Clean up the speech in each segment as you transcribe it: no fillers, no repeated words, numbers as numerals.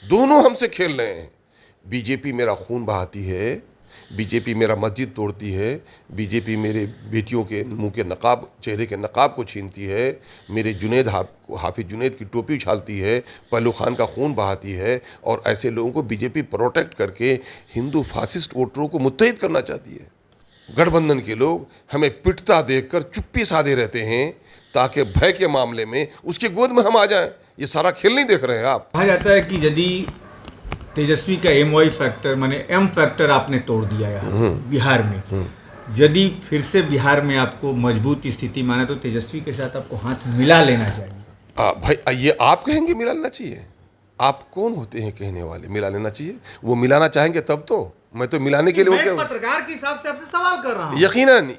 दोनों हमसे खेल रहे हैं। बीजेपी मेरा खून बहाती है, बीजेपी मेरा मस्जिद तोड़ती है, बीजेपी मेरे बेटियों के मुंह के नकाब, चेहरे के नकाब को छीनती है, मेरे हाफिज जुनैद की टोपी उछालती है, पहलू खान का खून बहाती है, और ऐसे लोगों को बीजेपी प्रोटेक्ट करके हिंदू फासिस्ट वोटरों को मुत्तहिद करना चाहती है। गठबंधन के लोग हमें पिटता देखकर चुप्पी साधे रहते हैं ताकि भय के मामले में उसकी गोद में हम आ जाएं। ये सारा खेल नहीं देख रहे हैं आप। कहा जाता है कि यदि तेजस्वी का एमवाई फैक्टर माने एम फैक्टर आपने तोड़ दिया यहाँ बिहार में, यदि फिर से बिहार में आपको मजबूत स्थिति माने तो तेजस्वी के साथ आपको हाथ मिला लेना चाहिए। भाई ये आप कहेंगे मिला लेना चाहिए? आप कौन होते हैं कहने वाले मिला लेना चाहिए? वो मिलाना चाहेंगे तब तो, मैं तो मिलाने के लिए मैं पत्रकार के हिसाब से आपसे सवाल कर रहा हूँ। यकीनन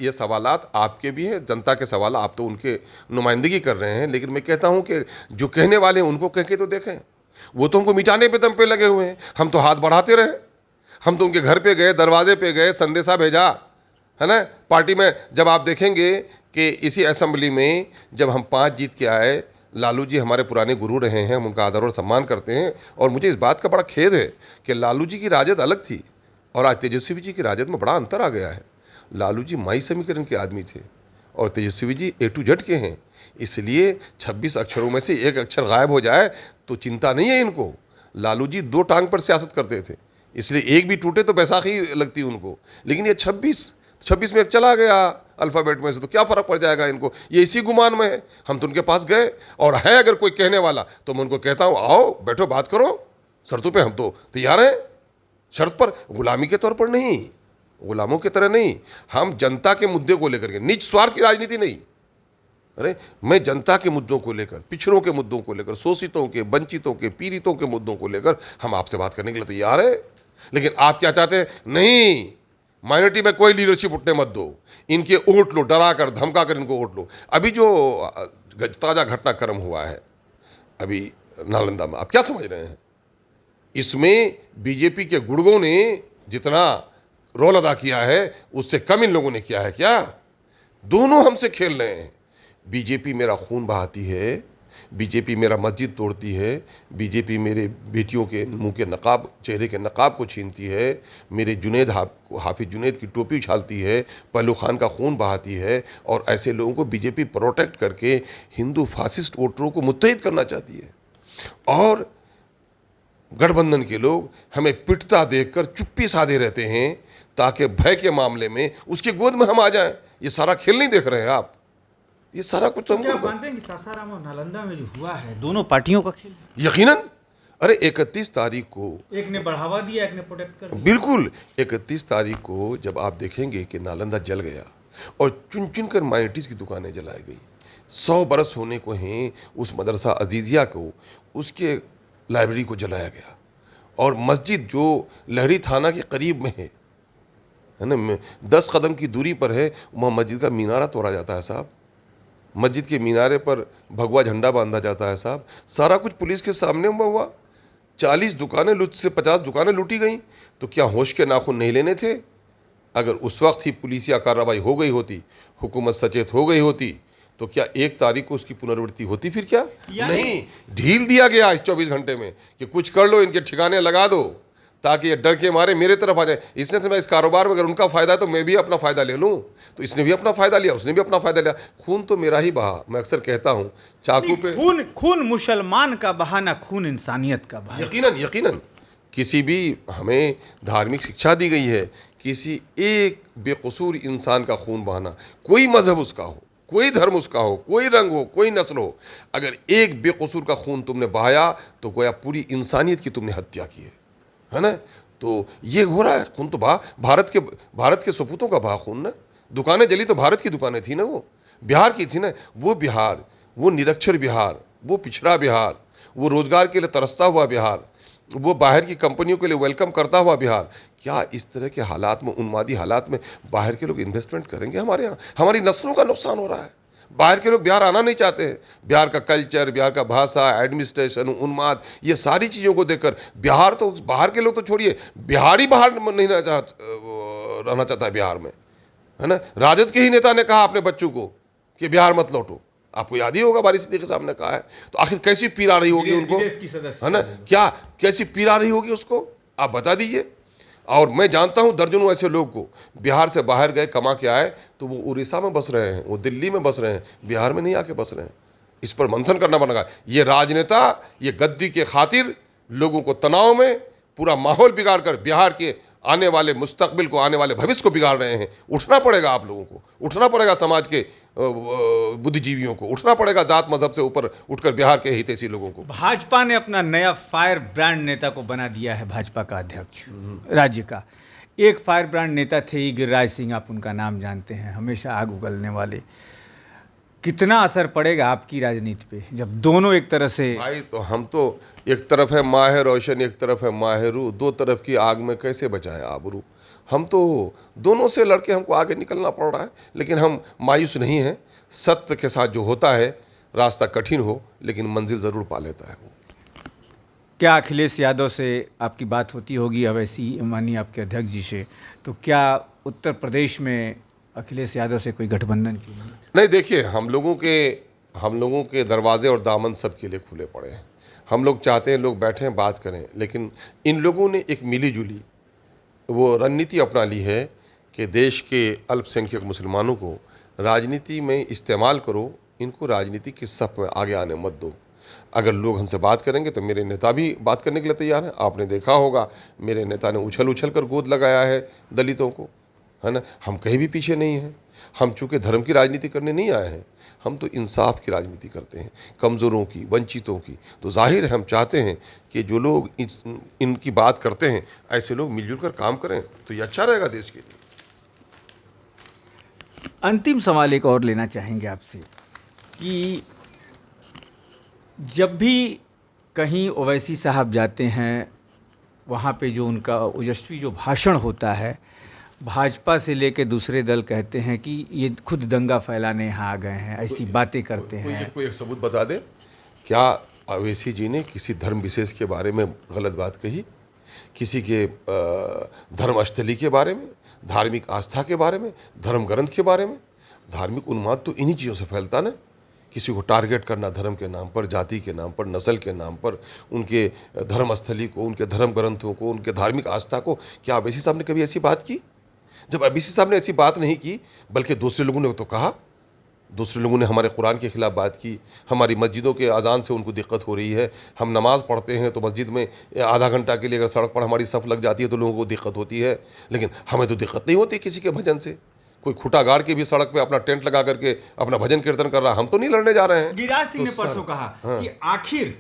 ये सवालात आपके भी हैं, जनता के सवाल, आप तो उनके नुमाइंदगी कर रहे हैं, लेकिन मैं कहता हूं कि जो कहने वाले हैं उनको कह के तो देखें। वो तो उनको मिटाने पे दम पे लगे हुए हैं, हम तो हाथ बढ़ाते रहे। हम तो उनके घर पे गए, दरवाजे पे गए, संदेशा भेजा, है ना। पार्टी में जब आप देखेंगे कि इसी असेंबली में जब हम 5 जीत के आए, लालू जी हमारे पुराने गुरु रहे हैं, हम उनका आदर और सम्मान करते हैं, और मुझे इस बात का बड़ा खेद है कि लालू जी की राजद अलग थी और आज तेजस्वी जी की राजद में बड़ा अंतर आ गया है। लालू जी माई समीकरण के आदमी थे और Tejashwi ji A to Z के हैं, इसलिए 26 अक्षरों में से एक अक्षर गायब हो जाए तो चिंता नहीं है इनको। लालू जी 2 टांग पर सियासत करते थे, इसलिए एक भी टूटे तो बैसाखी लगती उनको, लेकिन ये 26 में एक चला गया अल्फ़ाबेट में से, तो क्या फ़र्क पड़ जाएगा इनको? ये इसी गुमान में है। हम तो उनके पास गए, और है अगर कोई कहने वाला तो मैं उनको कहता हूँ आओ बैठो बात करो, शर्तों पे हम तो तैयार हैं। शर्त पर, गुलामी के तौर पर नहीं, गुलामों की तरह नहीं, हम जनता के मुद्दे को लेकर के, निज स्वार्थ की राजनीति नहीं। अरे मैं जनता के मुद्दों को लेकर, पिछड़ों के मुद्दों को लेकर, शोषितों के, वंचितों के, पीड़ितों के मुद्दों को लेकर हम आपसे बात करने के लिए तैयार है। लेकिन आप क्या चाहते हैं? नहीं, माइनॉरिटी में कोई लीडरशिप उठने मत दो, इनके वोट लो, डरा कर धमका कर इनको वोट लो। अभी जो ताज़ा घटनाक्रम हुआ है अभी नालंदा में, आप क्या समझ रहे हैं? इसमें बीजेपी के गुर्गों ने जितना रोल अदा किया है उससे कम इन लोगों ने किया है क्या? दोनों हमसे खेल रहे हैं। बीजेपी मेरा खून बहाती है, बीजेपी मेरा मस्जिद तोड़ती है, बीजेपी मेरे बेटियों के मुंह के नकाब, चेहरे के नकाब को छीनती है, मेरे हाफिज जुनैद की टोपी उछालती है, पहलू खान का खून बहाती है, और ऐसे लोगों को बीजेपी प्रोटेक्ट करके हिंदू फासिस्ट वोटरों को मुत्तहिद करना चाहती है। और गठबंधन के लोग हमें पिटता देखकर चुप्पी साधे रहते हैं ताकि भय के मामले में उसकी गोद में हम आ जाएं। ये सारा खेल नहीं देख रहे हैं आप? ये सारा कुछ तो क्या मानते हैं कि सासाराम और नालंदा में जो हुआ है दोनों पार्टियों का खेल? यकीनन। अरे 31 तारीख को एक ने बढ़ावा दिया, एक ने प्रोटेक्ट कर दिया। बिल्कुल, 31 तारीख को जब आप देखेंगे कि नालंदा जल गया और चुन चुन कर माइनॉरिटीज़ की दुकानें जलाई गई, 100 बरस होने को हैं उस मदरसा अजीज़िया को, उसके लाइब्रेरी को जलाया गया, और मस्जिद जो लहरी थाना के करीब में है ना, 10 कदम की दूरी पर है, वहाँ मस्जिद का मीनारा तोड़ा जाता है साहब, मस्जिद के मीनारे पर भगवा झंडा बांधा जाता है साहब, सारा कुछ पुलिस के सामने हुआ। 40 दुकानें लूट से 50 दुकानें लूटी गई, तो क्या होश के नाखून नहीं लेने थे? अगर उस वक्त ही पुलिसिया कार्रवाई हो गई होती, हुकूमत सचेत हो गई होती, तो क्या 1 तारीख को उसकी पुनरावृत्ति होती? फिर क्या नहीं, ढील दिया गया इस 24 घंटे में कि कुछ कर लो, इनके ठिकाने लगा दो, ताकि ये डर के मारे मेरे तरफ आ जाए। इसने से मैं इस कारोबार में अगर उनका फ़ायदा है तो मैं भी अपना फ़ायदा ले लूँ, तो इसने भी अपना फ़ायदा लिया, उसने भी अपना फ़ायदा लिया। खून तो मेरा ही बहा, मैं अक्सर कहता हूँ, चाकू पे खून मुसलमान का बहाना, खून इंसानियत का बहा। यकीनन किसी भी, हमें धार्मिक शिक्षा दी गई है, किसी एक बेकसूर इंसान का खून बहाना, कोई मजहब उसका हो, कोई धर्म उसका हो, कोई रंग हो, कोई नस्ल हो, अगर एक बेकसूर का खून तुमने बहाया तो गोया पूरी इंसानियत की तुमने हत्या की है ना। तो ये हो रहा है, खून तो भारत के सपूतों का बहा खून ना। दुकानें जली तो भारत की दुकानें थी ना, वो बिहार की थी ना। वो बिहार, वो निरक्षर बिहार, वो पिछड़ा बिहार, वो रोजगार के लिए तरसता हुआ बिहार, वो बाहर की कंपनियों के लिए वेलकम करता हुआ बिहार, क्या इस तरह के हालात में, उन्मादी हालात में बाहर के लोग इन्वेस्टमेंट करेंगे हमारे यहाँ? हमारी नस्लों का नुकसान हो रहा है। बाहर के लोग बिहार आना नहीं चाहते हैं। बिहार का कल्चर, बिहार का भाषा, एडमिनिस्ट्रेशन, उन्माद, ये सारी चीज़ों को देखकर बिहार तो, बाहर के लोग तो छोड़िए, बिहारी बाहर नहीं रहना चाहता है बिहार में, है ना। राजद के ही नेता ने कहा अपने बच्चों को कि बिहार मत लौटो, आपको याद ही होगा बारी सिद्दीकी साहब ने कहा है। तो आखिर कैसी पीड़ आ रही होगी उनको, विदेश की सदस्य है ना, क्या कैसी पीड़ आ रही होगी उसको, आप बता दीजिए। और मैं जानता हूँ दर्जनों ऐसे लोग को बिहार से बाहर गए, कमा के आए, तो वो उड़ीसा में बस रहे हैं, वो दिल्ली में बस रहे हैं, बिहार में नहीं आके बस रहे हैं। इस पर मंथन करना पड़ेगा। ये राजनेता ये गद्दी के खातिर लोगों को तनाव में पूरा माहौल बिगाड़ कर बिहार के आने वाले मुस्तकबिल को, आने वाले भविष्य को बिगाड़ रहे हैं। उठना पड़ेगा आप लोगों को, उठना पड़ेगा समाज के बुद्धिजीवियों को, उठना पड़ेगा जात मजहब से ऊपर उठकर बिहार के हितैषी लोगों को। भाजपा ने अपना नया फायर ब्रांड नेता को बना दिया है भाजपा का अध्यक्ष राज्य का। एक फायर ब्रांड नेता थे ही गिरिराज सिंह, आप उनका नाम जानते हैं, हमेशा आग उगलने वाले। कितना असर पड़ेगा आपकी राजनीति पे जब दोनों एक तरह से? भाई तो हम तो एक तरफ है माह रोशन, एक तरफ है माहरू, दो तरफ की आग में कैसे बचाए आबरू। हम तो दोनों से लड़के हमको आगे निकलना पड़ रहा है, लेकिन हम मायूस नहीं हैं। सत्य के साथ जो होता है, रास्ता कठिन हो लेकिन मंजिल ज़रूर पा लेता है वो। क्या अखिलेश यादव से आपकी बात होती होगी अवैसी माननीय आपके अध्यक्ष जी से, तो क्या उत्तर प्रदेश में अखिलेश यादव से कोई गठबंधन की? नहीं, देखिए हम लोगों के दरवाजे और दामन सबके लिए खुले पड़े हैं। हम लोग चाहते हैं लोग बैठें बात करें, लेकिन इन लोगों ने एक मिली जुली वो रणनीति अपना ली है कि देश के अल्पसंख्यक मुसलमानों को राजनीति में इस्तेमाल करो, इनको राजनीति की सफ में आगे आने मत दो। अगर लोग हमसे बात करेंगे तो मेरे नेता भी बात करने के लिए तैयार हैं। आपने देखा होगा मेरे नेता ने उछल उछल कर गोद लगाया है दलितों को, है ना। हम कहीं भी पीछे नहीं हैं। हम चूँकि धर्म की राजनीति करने नहीं आए हैं, हम तो इंसाफ की राजनीति करते हैं, कमज़ोरों की, वंचितों की। तो जाहिर है हम चाहते हैं कि जो लोग इनकी बात करते हैं ऐसे लोग मिलजुल कर काम करें, तो ये अच्छा रहेगा देश के लिए। अंतिम सवाल एक और लेना चाहेंगे आपसे कि जब भी कहीं ओवैसी साहब जाते हैं, वहाँ पे जो उनका ओजस्वी जो भाषण होता है, भाजपा से लेके दूसरे दल कहते हैं कि ये खुद दंगा फैलाने यहाँ आ गए हैं, ऐसी बातें करते हैं। कोई एक सबूत बता दे, क्या अवैसी जी ने किसी धर्म विशेष के बारे में गलत बात कही, किसी के धर्मस्थली के बारे में, धार्मिक आस्था के बारे में, धर्म ग्रंथ के बारे में? धार्मिक उन्माद तो इन्हीं चीज़ों से फैलता ना। किसी को टारगेट करना धर्म के नाम पर, जाति के नाम पर, नस्ल के नाम पर, उनके धर्मस्थली को, उनके धर्म ग्रंथों को, उनके धार्मिक आस्था को। क्या अवैसी साहब ने कभी ऐसी बात की? जब अवैसी साहब ने ऐसी बात नहीं की, बल्कि दूसरे लोगों ने तो कहा, दूसरे लोगों ने हमारे कुरान के ख़िलाफ़ बात की, हमारी मस्जिदों के अजान से उनको दिक्कत हो रही है। हम नमाज़ पढ़ते हैं तो मस्जिद में आधा घंटा के लिए अगर सड़क पर हमारी सफ़ लग जाती है तो लोगों को दिक्कत होती है, लेकिन हमें तो दिक्कत नहीं होती किसी के भजन से। कोई खुटा गाड़ के भी सड़क पे अपना टेंट लगा करके अपना भजन कीर्तन कर रहा, हम तो नहीं लड़ने जा रहे हैं। गिरिराज सिंह तो ने परसों कहा हाँ। कि आखिर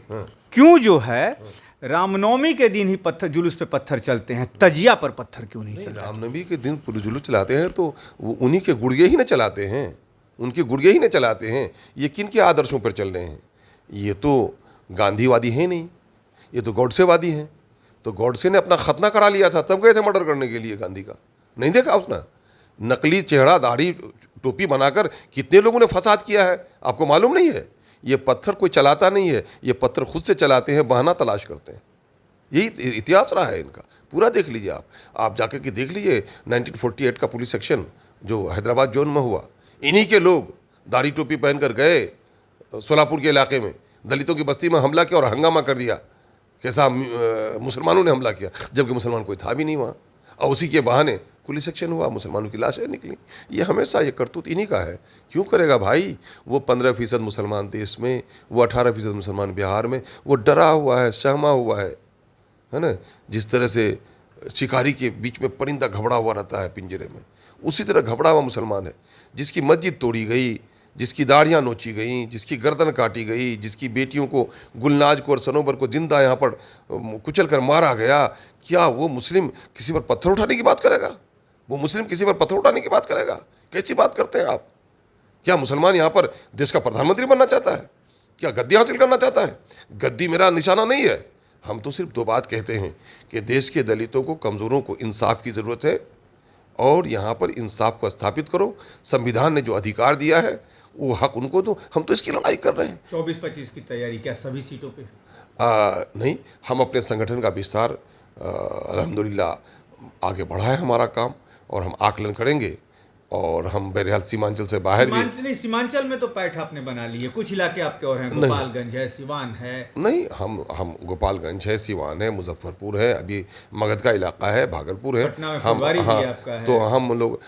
क्यों जो है रामनवमी के दिन ही पत्थर जुलूस पे पत्थर चलते हैं, तजिया पर पत्थर क्यों नहीं चलते? रामनवमी के दिन जुलूस चलाते हैं तो वो उन्हीं के गुड़गे ही न चलाते हैं, उनके गुड़गे ही न चलाते हैं। ये किन के आदर्शों पर चल रहे हैं? ये तो गांधीवादी हैं नहीं, ये तो गॉडसेवादी हैं। तो गॉडसे ने अपना खतना करा लिया था, तब गए थे मर्डर करने के लिए गांधी का। नहीं देखा उसने? नकली चेहरा, दाढ़ी, टोपी बनाकर कितने लोगों ने फसाद किया है, आपको मालूम नहीं है? ये पत्थर कोई चलाता नहीं है, ये पत्थर खुद से चलाते हैं, बहाना तलाश करते हैं। यही इतिहास रहा है इनका, पूरा देख लीजिए आप जाकर के देख लीजिए 1948 का पुलिस एक्शन जो हैदराबाद जोन में हुआ। इन्हीं के लोग दाढ़ी टोपी पहनकर गए सोलापुर के इलाके में, दलितों की बस्ती में हमला किया और हंगामा कर दिया। कैसा मुसलमानों ने हमला किया, जबकि मुसलमान कोई था भी नहीं वहाँ, और उसी के बहाने पुलिस एक्शन हुआ, मुसलमानों की लाशें निकली। ये हमेशा ये करतूत इन्हीं का है। क्यों करेगा भाई? वो 15% मुसलमान देश में, वो 18% मुसलमान बिहार में, वो डरा हुआ है, सहमा हुआ है ना। जिस तरह से शिकारी के बीच में परिंदा घबरा हुआ रहता है पिंजरे में, उसी तरह घबरा हुआ मुसलमान है। जिसकी मस्जिद तोड़ी गई, जिसकी दाढ़ियाँ नोची गई, जिसकी गर्दन काटी गई, जिसकी बेटियों को, गुलनाज को और सनोबर को जिंदा यहाँ पर कुचल कर मारा गया, क्या वो मुस्लिम किसी पर पत्थर उठाने की बात करेगा? वो मुस्लिम किसी पर पत्थर उठाने की बात करेगा? कैसी बात करते हैं आप? क्या मुसलमान यहाँ पर देश का प्रधानमंत्री बनना चाहता है? क्या गद्दी हासिल करना चाहता है? गद्दी मेरा निशाना नहीं है। हम तो सिर्फ दो बात कहते हैं कि देश के दलितों को, कमज़ोरों को इंसाफ की ज़रूरत है, और यहाँ पर इंसाफ को स्थापित करो। संविधान ने जो अधिकार दिया है वो हक उनको दो। हम तो इसकी लड़ाई कर रहे हैं। 24-25 की तैयारी क्या सभी सीटों पे? नहीं, हम अपने संगठन का विस्तार अल्हम्दुलिल्लाह आगे बढ़ा है हमारा काम, और हम आकलन करेंगे और हम बहरहाल सीमांचल से बाहर भी सीमांचल में तो पैठ आपने बना ली है, कुछ इलाके आपके और हैं, गोपालगंज है, सिवान है। नहीं, हम गोपालगंज है, सिवान है, मुजफ्फरपुर है, अभी मगध का इलाका है, भागलपुर है, पटना में हम फुलवारी भी हाँ, आपका है। तो हम लोग,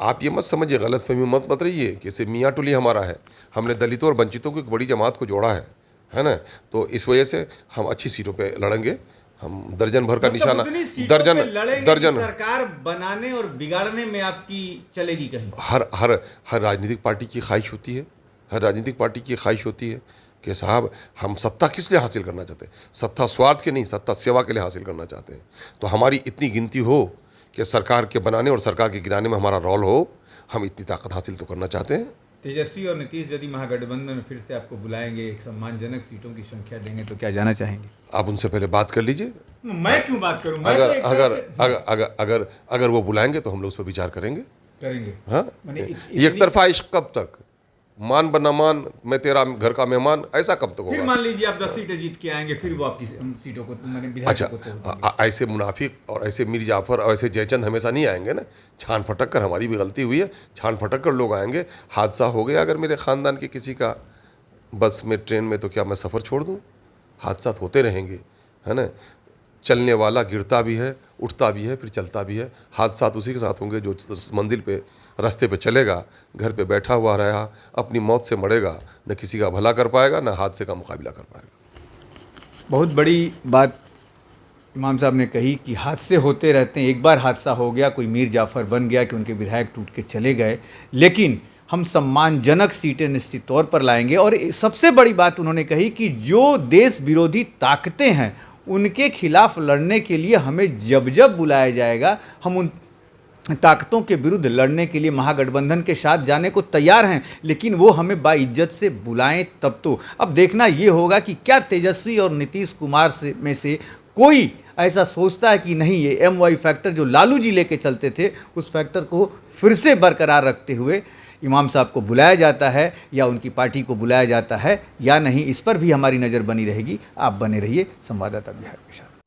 आप ये मत समझिए, गलतफहमी मत रहिए कि सिर्फ मियाँ टोली हमारा है। हमने दलितों और वंचितों की एक बड़ी जमात को जोड़ा है ना। तो इस वजह से हम अच्छी सीटों पे लड़ेंगे। हम दर्जन भर का निशाना, दर्जन सरकार बनाने और बिगाड़ने में आपकी चलेगी कहीं? हर राजनीतिक पार्टी की ख्वाहिश होती है, हर राजनीतिक पार्टी की ख्वाहिश होती है कि साहब हम सत्ता किस लिए हासिल करना चाहते हैं? सत्ता स्वार्थ के नहीं, सत्ता सेवा के लिए हासिल करना चाहते हैं। तो हमारी इतनी गिनती हो कि सरकार के बनाने और सरकार के गिराने में हमारा रोल हो, हम इतनी ताकत हासिल तो करना चाहते हैं। तेजस्वी और नीतीश यदि महागठबंधन में फिर से आपको बुलाएंगे, एक सम्मानजनक सीटों की संख्या देंगे, तो क्या जाना चाहेंगे? आप उनसे पहले बात कर लीजिए। मैं क्यों बात करूं? अगर वो बुलाएंगे तो हम लोग उस पर विचार करेंगे। हाँ, ये एक तरफा इश्क कब तक? मान बना मान, मैं तेरा घर का मेहमान, ऐसा कब तक फिर होगा? मान लीजिए आप 10 सीटें जीत के आएंगे, फिर वो आपकी सीटों को अच्छा, ऐसे मुनाफिक और ऐसे मीर जाफर और ऐसे जयचंद हमेशा नहीं आएंगे ना। छान फटक कर, हमारी भी गलती हुई है, छान फटक कर लोग आएंगे। हादसा हो गया अगर मेरे ख़ानदान के किसी का बस में, ट्रेन में, तो क्या मैं सफ़र छोड़ दूँ? हादसा होते रहेंगे, है ना। चलने वाला गिरता भी है, उठता भी है, फिर चलता भी है। हादसा उसी के साथ होंगे जो मंजिल पे, रास्ते पे चलेगा, घर पे बैठा हुआ रहा, अपनी मौत से मरेगा, न किसी का भला कर पाएगा, न हादसे का मुकाबला कर पाएगा। बहुत बड़ी बात इमाम साहब ने कही कि हादसे होते रहते हैं। एक बार हादसा हो गया, कोई मीर जाफ़र बन गया कि उनके विधायक टूट के चले गए, लेकिन हम सम्मानजनक सीटें निश्चित तौर पर लाएंगे। और सबसे बड़ी बात उन्होंने कही कि जो देश विरोधी ताकतें हैं उनके खिलाफ लड़ने के लिए हमें जब जब बुलाया जाएगा, हम उन ताकतों के विरुद्ध लड़ने के लिए महागठबंधन के साथ जाने को तैयार हैं, लेकिन वो हमें बाइज्जत से बुलाएं तब तो। अब देखना ये होगा कि क्या तेजस्वी और नीतीश कुमार में से कोई ऐसा सोचता है कि नहीं, ये MY फैक्टर जो लालू जी लेके चलते थे, उस फैक्टर को फिर से बरकरार रखते हुए इमाम साहब को बुलाया जाता है या उनकी पार्टी को बुलाया जाता है या नहीं, इस पर भी हमारी नज़र बनी रहेगी। आप बने रहिए संवाददाता बिहार के साथ।